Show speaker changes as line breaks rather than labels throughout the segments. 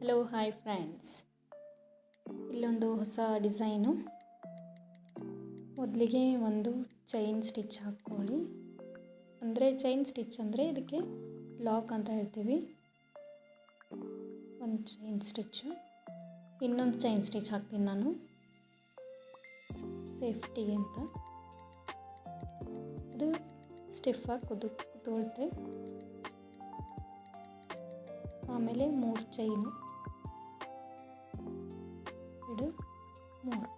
Hello hi friends, ಇಲ್ಲೊಂದು ಹೊಸ design. ಮೊದಲಿಗೆ ಒಂದು ಚೈನ್ ಸ್ಟಿಚ್ ಹಾಕ್ಕೊಳ್ಳಿ. ಅಂದರೆ ಚೈನ್ ಸ್ಟಿಚ್ ಅಂದರೆ ಇದಕ್ಕೆ ಲಾಕ್ ಅಂತ ಹೇಳ್ತೀವಿ. ಒಂದು ಚೈನ್ ಸ್ಟಿಚ್ಚು, ಇನ್ನೊಂದು ಚೈನ್ ಸ್ಟಿಚ್ ಹಾಕ್ತೀನಿ ನಾನು ಸೇಫ್ಟಿಗೆ ಅಂತ. ಅದು ಸ್ಟಿಫಾಗಿ ಕೂತ್ಕೊಳುತ್ತೆ. ಆಮೇಲೆ 3 ಚೈನು, 2 3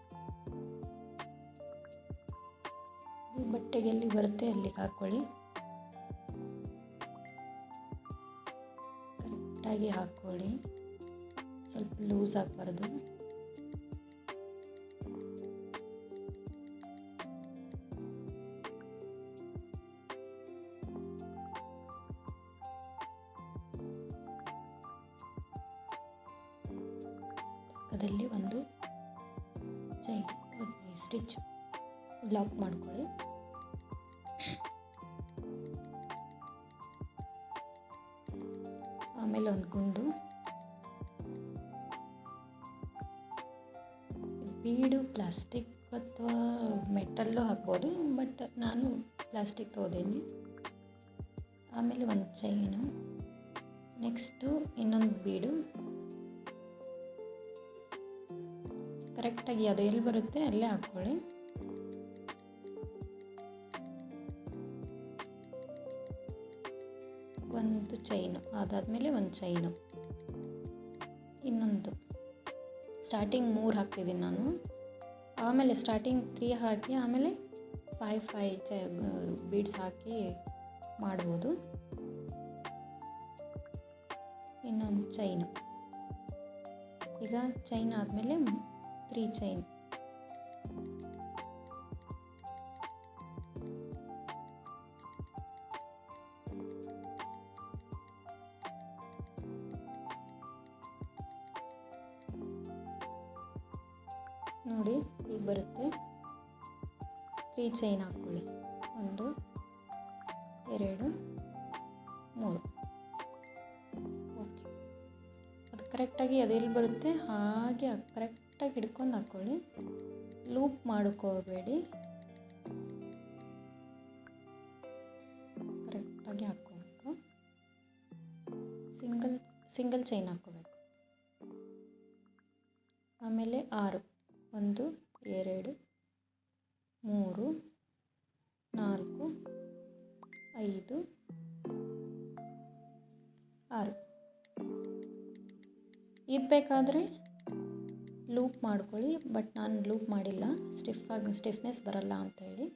ಇದು ಬಟ್ಟೆಗೆ ಎಲ್ಲಿ ಬರುತ್ತೆ ಅಲ್ಲಿಗೆ ಹಾಕ್ಕೊಳ್ಳಿ. ಕರೆಕ್ಟಾಗಿ ಹಾಕ್ಕೊಳ್ಳಿ, ಸ್ವಲ್ಪ ಲೂಸ್ ಆಗಬಾರ್ದು. ಪಕ್ಕದಲ್ಲಿ ಒಂದು ಸ್ಟಿಚ್ ಲಾಕ್ ಮಾಡ್ಕೊಳ್ಳಿ. ಆಮೇಲೆ ಒಂದು ಗುಂಡು, ಬೀಡು ಪ್ಲಾಸ್ಟಿಕ್ ಅಥವಾ ಮೆಟಲ್ಲು ಹಾಕ್ಬೋದು, ಬಟ್ ನಾನು ಪ್ಲಾಸ್ಟಿಕ್ ತೊಗೊಂಡಿನಿ. ಆಮೇಲೆ ಒಂದು ಚೈನು, ನೆಕ್ಸ್ಟು ಇನ್ನೊಂದು ಬೀಡು. ಕರೆಕ್ಟಾಗಿ ಅದು ಎಲ್ಲಿ ಬರುತ್ತೆ ಅಲ್ಲೇ ಹಾಕ್ಕೊಳ್ಳಿ. ಒಂದು ಚೈನು, ಅದಾದಮೇಲೆ ಒಂದು ಚೈನು, ಇನ್ನೊಂದು. ಸ್ಟಾರ್ಟಿಂಗ್ 3 ಹಾಕ್ತಿದ್ದೀನಿ ನಾನು. ಆಮೇಲೆ ಸ್ಟಾರ್ಟಿಂಗ್ 3 ಹಾಕಿ ಆಮೇಲೆ 5 ಬೀಡ್ಸ್ ಹಾಕಿ ಮಾಡ್ಬೋದು. ಇನ್ನೊಂದು ಚೈನು. ಈಗ ಚೈನ್ ಆದಮೇಲೆ 3 ಚೈನ್. ನೋಡಿ ಈಗ ಬರುತ್ತೆ. 3 ಚೈನ್ ಹಾಕ್ಕೊಳ್ಳಿ. 1 2 3. ಓಕೆ, ಅದು ಕರೆಕ್ಟಾಗಿ ಅದೆಲ್ಲಿ ಬರುತ್ತೆ ಹಾಗೆ ಕರೆಕ್ಟಾಗಿ ಹಿಡ್ಕೊಂಡು ಹಾಕ್ಕೊಳ್ಳಿ. ಲೂಪ್ ಮಾಡ್ಕೋಬೇಡಿ, ಕರೆಕ್ಟಾಗಿ ಹಾಕ್ಕೋಬೇಕು. ಸಿಂಗಲ್ ಚೈನ್ ಹಾಕ್ಕೋಬೇಕು. ಆಮೇಲೆ 6, 1 2 3 4 5 6. ಇರಬೇಕಾದ್ರೆ ಲೂಪ್ ಮಾಡ್ಕೊಳ್ಳಿ, ಬಟ್ ನಾನು ಲೂಪ್ ಮಾಡಿಲ್ಲ, ಸ್ಟಿಫ್ನೆಸ್ ಬರಲ್ಲ ಅಂಥೇಳಿ.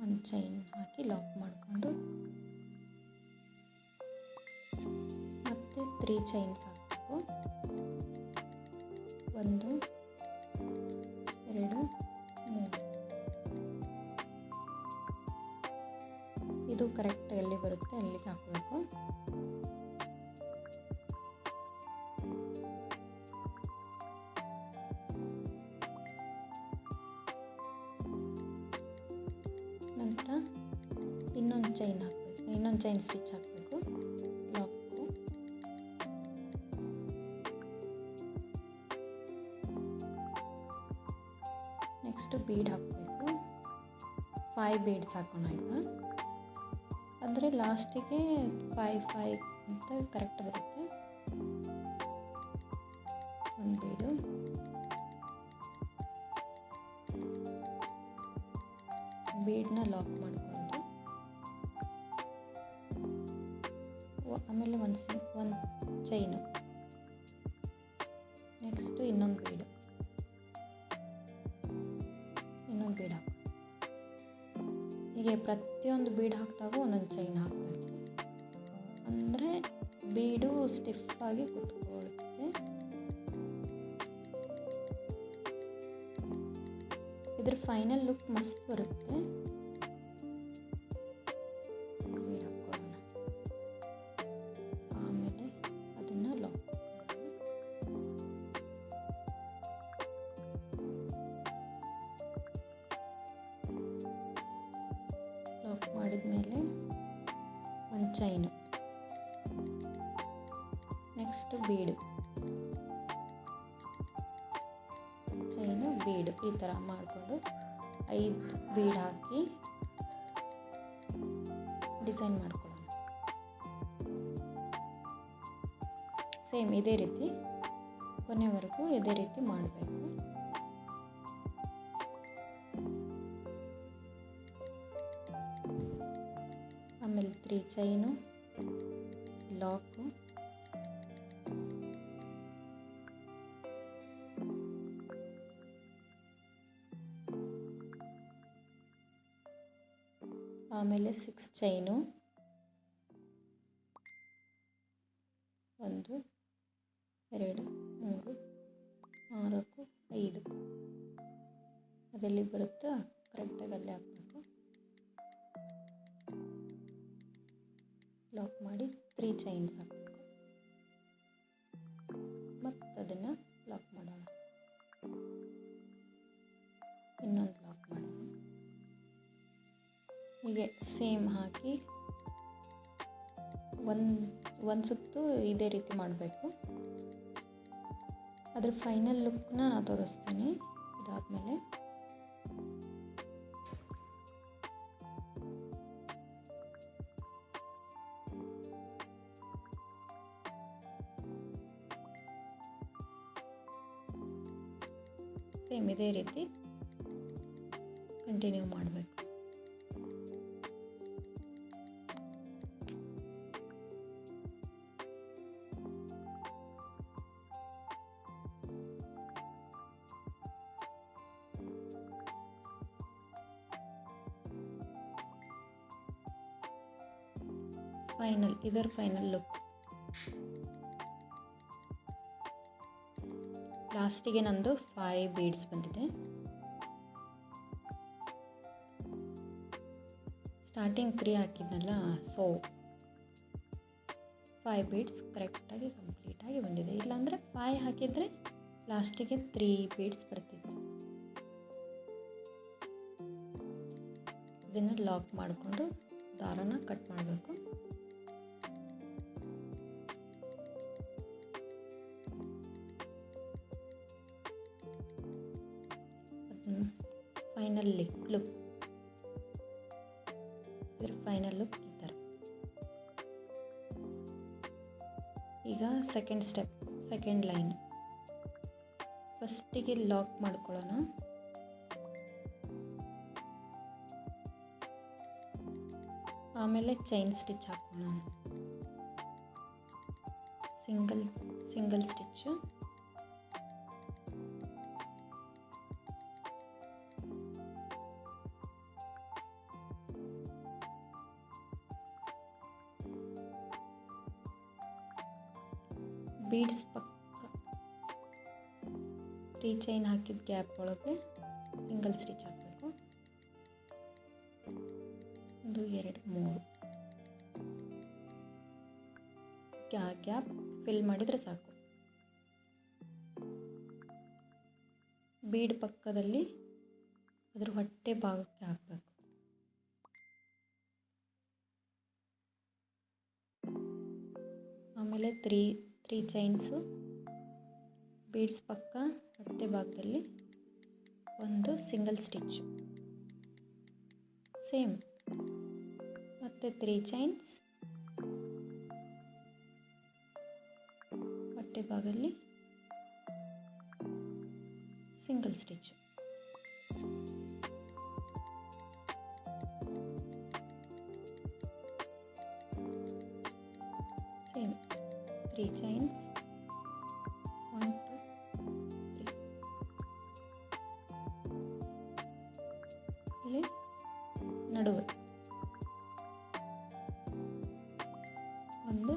ಒಂದು ಚೈನ್ ಹಾಕಿ ಲಾಕ್ ಮಾಡಿಕೊಂಡು ಮತ್ತೆ 3 ಚೈನ್ಸ್ ಹಾಕಬೇಕು. 1 2 3. ಇದು ಕರೆಕ್ಟ್ ಎಲ್ಲಿ ಬರುತ್ತೆ ಅಲ್ಲಿಗೆ ಹಾಕಬೇಕು. ನಂತರ ಇನ್ನೊಂದು ಚೈನ್ ಹಾಕಬೇಕು, ಇನ್ನೊಂದು ಚೈನ್ ಸ್ಟಿಚ್ ಹಾಕಬೇಕು, ಲಾಕು. ನೆಕ್ಸ್ಟು ಬೀಡ್ ಹಾಕಬೇಕು. 5 ಬೀಡ್ಸ್ ಹಾಕೋಣ ಈಗ. ಅಂದರೆ ಲಾಸ್ಟಿಗೆ 5 ಅಂತ ಕರೆಕ್ಟ್ ಬರುತ್ತೆ. ಒಂದು ಬೀಡು, ಬೀಡನ್ನ ಲಾಕ್ ಮಾಡ್ಕೊಳ್ಳೋದು. ಆಮೇಲೆ ಒಂದು ಚೈನು, ನೆಕ್ಸ್ಟು ಇನ್ನೊಂದು ಬೀಡು, ಇನ್ನೊಂದು ಬೀಡ್ ಹಾಕು. ಹೀಗೆ ಪ್ರತಿಯೊಂದು ಬೀಡ್ ಹಾಕಿದಾಗ ಒಂದೊಂದು ಚೈನ್ ಹಾಕಬೇಕು. ಅಂದರೆ ಬೀಡು ಸ್ಟಿಫಾಗಿ ಕೂತ್ಕೊಳ್ಳುತ್ತೆ. ಇದ್ರ ಫೈನಲ್ ಲುಕ್ ಮಸ್ತ್ ಬರುತ್ತೆ. ಬೀಡ್ ಹಾಕ್ಕೊಳ್ಳೋಣ. ಆಮೇಲೆ ಅದನ್ನು ಲಾಕ್ ಮಾಡಿದ ಮೇಲೆ ಒಂದು ಚೈನು, ನೆಕ್ಸ್ಟ್ ಬೀಡು, ಚೈನು ಬೀಡು ಈ ಥರ ಮಾಡಿಕೊಂಡು 5 ಬೀಡ್ ಹಾಕಿ ಡಿಸೈನ್ ಮಾಡ್ಕೊಳ್ಳೋಣ. ಸೇಮ್ ಇದೇ ರೀತಿ ಕೊನೆವರೆಗೂ ಇದೇ ರೀತಿ ಮಾಡಬೇಕು. ಆಮೇಲೆ 3 ಚೈನು, ಲಾಕು, ಆಮೇಲೆ 6 ಚೈನು, 1 2 3 4 5 ಅದೆಲ್ಲಿ ಬರುತ್ತೋ ಕರೆಕ್ಟಾಗಿ ಅಲ್ಲೇ ಹಾಕಬೇಕು. ಲಾಕ್ ಮಾಡಿ 3 ಚೈನ್ಸ್ ಹಾಕಬೇಕು ಮತ್ತು ಅದನ್ನು ಲಾಕ್ ಮಾಡೋಣ. ಇನ್ನೊಂದು ಲಾಕ್ ಮಾಡೋಣ. ಹೀಗೆ ಸೇಮ್ ಹಾಕಿ ಒಂದು ಸುತ್ತು ಇದೇ ರೀತಿ ಮಾಡಬೇಕು. ಅದ್ರ ಫೈನಲ್ ಲುಕ್ನ ನಾನು ತೋರಿಸ್ತೀನಿ ಇದಾದಮೇಲೆ. ಸೇಮ್ ಇದೇ ರೀತಿ ಕಂಟಿನ್ಯೂ ಮಾಡಬೇಕು. ಇದರ ಫೈನಲ್ ಲುಕ್. ಲಾಸ್ಟಿಗೆ ನಂದು 5 ಬೀಡ್ಸ್ ಬಂದಿದೆ. ಸ್ಟಾರ್ಟಿಂಗ್ 3 ಹಾಕಿದ್ನಲ್ಲ, ಸೊ 5 ಬೀಡ್ಸ್ ಕರೆಕ್ಟಾಗಿ ಕಂಪ್ಲೀಟಾಗಿ ಬಂದಿದೆ. ಇಲ್ಲಾಂದರೆ 5 ಹಾಕಿದರೆ ಲಾಸ್ಟಿಗೆ 3 ಬೀಡ್ಸ್ ಬರ್ತಿತ್ತು. ಇದನ್ನು ಲಾಕ್ ಮಾಡಿಕೊಂಡು ದಾರನ ಕಟ್ ಮಾಡಬೇಕು. ಫೈನಲ್ ಲುಕ್, ಇದರ ಫೈನಲ್ ಲುಕ್ ಈ ಥರ. ಈಗ ಸೆಕೆಂಡ್ ಸ್ಟೆಪ್, ಸೆಕೆಂಡ್ ಲೈನ್. ಫಸ್ಟಿಗೆ ಲಾಕ್ ಮಾಡ್ಕೊಳ್ಳೋಣ. ಆಮೇಲೆ ಚೈನ್ ಸ್ಟಿಚ್ ಹಾಕೋಣ. ಸಿಂಗಲ್ ಸ್ಟಿಚ್ಚು, ಬೀಡ್ಸ್ ಪಕ್ಕ 3 ಚೈನ್ ಹಾಕಿದ ಗ್ಯಾಪ್ ಒಳಗೆ ಸಿಂಗಲ್ ಸ್ಟಿಚ್ ಹಾಕಬೇಕು. 1 2 3 ಗ್ಯಾಪ್ ಫಿಲ್ ಮಾಡಿದರೆ ಸಾಕು. ಬೀಡ್ ಪಕ್ಕದಲ್ಲಿ ಅದ್ರ ಹೊಟ್ಟೆ ಭಾಗಕ್ಕೆ ಹಾಕಬೇಕು. ಆಮೇಲೆ 3 ಚೈನ್ಸು, ಬೀಡ್ಸ್ ಪಕ್ಕ ಹೊಟ್ಟೆ ಭಾಗದಲ್ಲಿ ಒಂದು ಸಿಂಗಲ್ ಸ್ಟಿಚ್ಚು. ಸೇಮ್ ಮತ್ತು 3 ಚೈನ್ಸ್, ಹೊಟ್ಟೆ ಭಾಗದಲ್ಲಿ ಸಿಂಗಲ್ ಸ್ಟಿಚ್ಚು. Same 3 chains, 1 2 3. ಇಲ್ಲಿ ನಡುವೆ ಒಂದು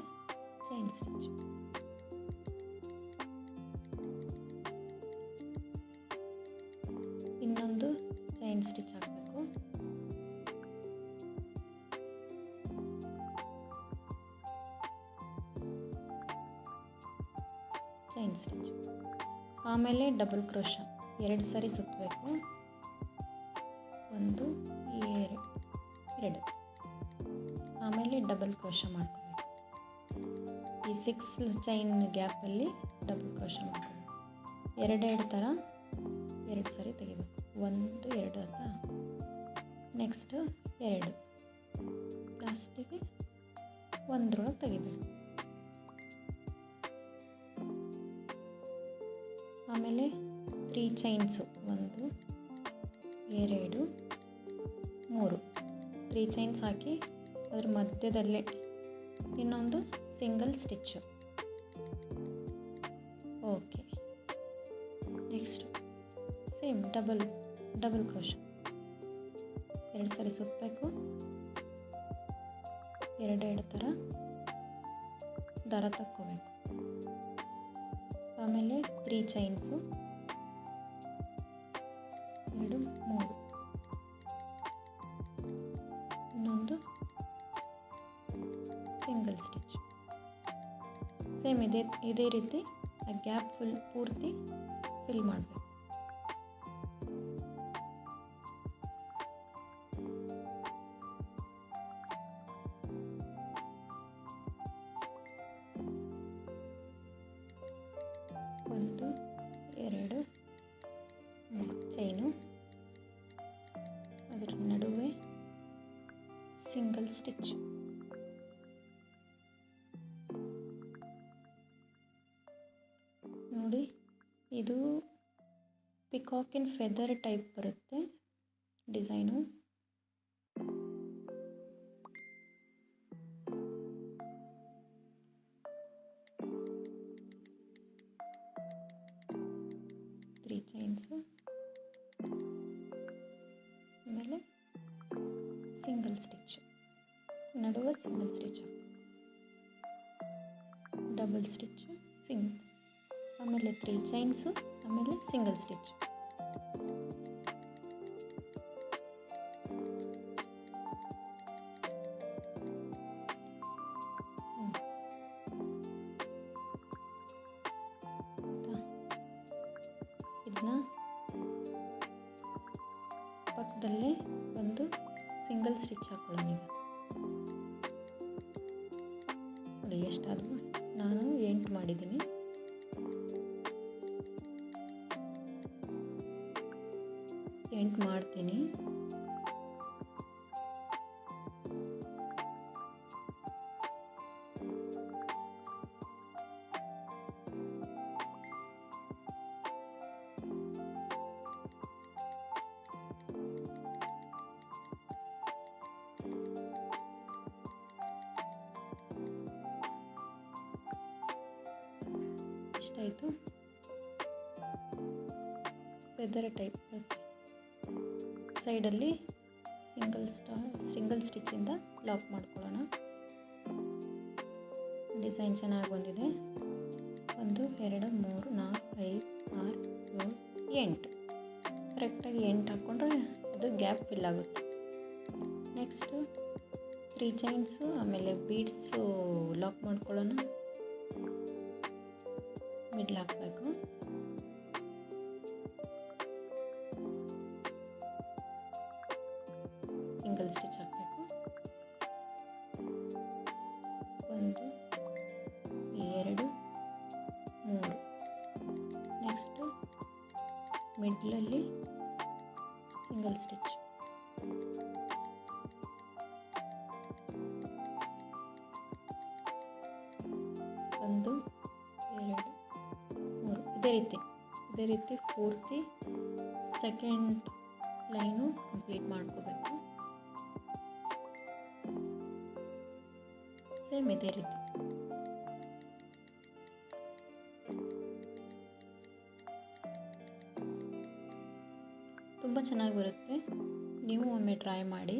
ಚೈನ್ ಸ್ಟಿಚ್. ಇನ್ನೊಂದು ಚೈನ್ ಸ್ಟಿಚ್ ಹಾಕಬೇಕು. Chain stitch. ಆಮೇಲೆ ಡಬಲ್ ಕ್ರೋಶ 2 ಸರಿ ಸುತ್ತಬೇಕು. 1 2. ಆಮೇಲೆ ಡಬಲ್ ಕ್ರೋಶ ಮಾಡ್ಕೋಬೇಕು. ಈ 6 ಚೈನ್ ಗ್ಯಾಪಲ್ಲಿ ಡಬಲ್ ಕ್ರೋಶ ಮಾಡ್ಕೋಬೇಕು. ಎರಡೆರಡು ಥರ 2 ಸರಿ ತೆಗಿಬೇಕು. 1 2 ಆಯ್ತಾ. ನೆಕ್ಸ್ಟು 2 ಲಾಸ್ಟಿಗೆ 1 ತೆಗಿಬೇಕು. ಆಮೇಲೆ 3 ಚೈನ್ಸು 1 2 3 3 ಚೈನ್ಸ್ ಹಾಕಿ ಅದ್ರ ಮಧ್ಯದಲ್ಲೇ ಇನ್ನೊಂದು single stitch. Okay, next same double crochet 2 ಸರಿ ಸುತ್ತಬೇಕು. ಎರಡೆರಡು ಥರ ದಾರ ತಕ್ಕೋಬೇಕು. ಆಮೇಲೆ 3 ಚೈನ್ಸು 2 3 ಇನ್ನೊಂದು ಸಿಂಗಲ್ ಸ್ಟಿಚ್. ಸೇಮ್ ಇದೇ ರೀತಿ ಆ ಗ್ಯಾಪ್ ಪೂರ್ತಿ ಫಿಲ್ ಮಾಡಬೇಕು. ಒಂದು 2 3 ಚೈನು, ಅದರ ನಡುವೆ ಸಿಂಗಲ್ ಸ್ಟಿಚ್. ನೋಡಿ, ಇದು ಪಿಕಾಕಿನ್ ಫೆದರ್ ಟೈಪ್ ಬರುತ್ತೆ ಡಿಸೈನು. ತ್ರೀ ಚೈನ್ಸು, ಆಮೇಲೆ ಸಿಂಗಲ್ ಸ್ಟಿಚ್, ನಡುವೆ ಸಿಂಗಲ್ ಸ್ಟಿಚ್ ಹಾಕಬೇಕು. ಡಬಲ್ ಸ್ಟಿಚ್ಚು ಆಮೇಲೆ 3 ಚೈನ್ಸು, ಆಮೇಲೆ ಸಿಂಗಲ್ ಸ್ಟಿಚ್. ಇದನ್ನ ಪಕ್ಕದಲ್ಲೇ ಒಂದು ಸಿಂಗಲ್ ಸ್ಟಿಚ್ ಹಾಕೊಳ್ಳೋಣ. ಈಗ ನೋಡಿ ಎಷ್ಟಾದರೂ ನಾನು 8 ಮಾಡಿದ್ದೀನಿ. ಮಾಡ್ತೀನಿ. ಎಷ್ಟಾಯಿತು? ಫೆದರ್ ಟೈಪ್ ಬರುತ್ತೆ. ಸೈಡಲ್ಲಿ ಸಿಂಗಲ್ ಸ್ಟಿಚ್ಚಿಂದ ಲಾಕ್ ಮಾಡ್ಕೊಳ್ಳೋಣ. ಡಿಸೈನ್ ಚೆನ್ನಾಗಿ ಬಂದಿದೆ. 1 2 3 4 5 6 7 8 ಕರೆಕ್ಟಾಗಿ 8 ಹಾಕ್ಕೊಂಡ್ರೆ ಅದು ಗ್ಯಾಪ್ ಫಿಲ್ ಆಗುತ್ತೆ. ನೆಕ್ಸ್ಟು 3 ಚೈನ್ಸು, ಆಮೇಲೆ ಬೀಡ್ಸು ಲಾಕ್ ಮಾಡ್ಕೊಳ್ಳೋಣ. ಮಿಡ್ಲ್ ಹಾಕಬೇಕು. ಸಿಂಗಲ್ ಸ್ಟಿಚ್ ಹಾಕಬೇಕು. 1 2 3. ನೆಕ್ಸ್ಟು ಮಿಡ್ಲಲ್ಲಿ ಸಿಂಗಲ್ ಸ್ಟಿಚ್. 1 2 3. ಇದೇ ರೀತಿ ಪೂರ್ತಿ ಸೆಕೆಂಡ್ ಲೈನು ಕಂಪ್ಲೀಟ್ ಮಾಡ್ಕೋಬೇಕು. ಸೇಮ್ ಇದೇ ರೀತಿ. ತುಂಬ ಚೆನ್ನಾಗಿ ಬರುತ್ತೆ. ನೀವು ಒಮ್ಮೆ ಟ್ರೈ ಮಾಡಿ.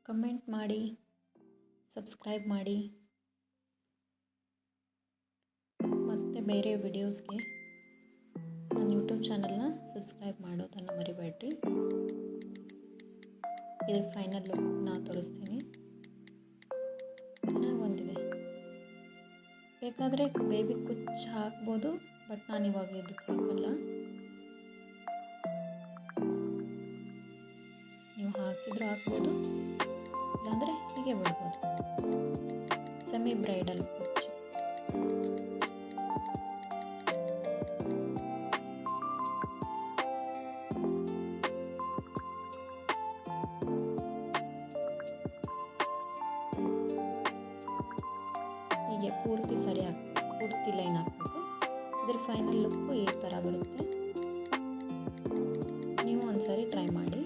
ಕಮೆಂಟ್ ಮಾಡಿ, ಸಬ್ಸ್ಕ್ರೈಬ್ ಮಾಡಿ. ಮತ್ತು ಬೇರೆ ವಿಡಿಯೋಸ್ಗೆ ನನ್ನ ಯೂಟ್ಯೂಬ್ ಚಾನಲ್ನ ಸಬ್ಸ್ಕ್ರೈಬ್ ಮಾಡೋದನ್ನು ಮರಿಬೇಡ್ರಿ. ಇದ್ರ ಫೈನಲ್ ಲುಕ್ ನಾ ತೋರಿಸ್ತೀನಿ. ಚೆನ್ನಾಗಿ ಬಂದಿದೆ. ಬೇಕಾದರೆ ಬೇಬಿ ಕುಚ್ಚು ಹಾಕ್ಬೋದು, ಬಟ್ ನಾನು ಇವಾಗ ಇದಕ್ಕೆ ಹಾಕಲ್ಲ. ನೀವು ಹಾಕಿದರೂ ಹಾಕ್ಬೋದು, ಇಲ್ಲಾಂದರೆ ಹೀಗೆ ಬಿಡ್ಬೋದು. ಸೆಮಿ ಬ್ರೈಡಲ್ ಕುಚ್ಚು. ಹೀಗೆ ಪೂರ್ತಿ ಸರಿ ಹಾಕ್ಬೇಕು, ಪೂರ್ತಿ ಲೈನ್ ಹಾಕಬೇಕು. ಇದ್ರ ಫೈನಲ್ ಲುಕ್ಕು ಈ ಥರ ಬರುತ್ತೆ. ನೀವು ಒಂದ್ಸರಿ ಟ್ರೈ ಮಾಡಿ.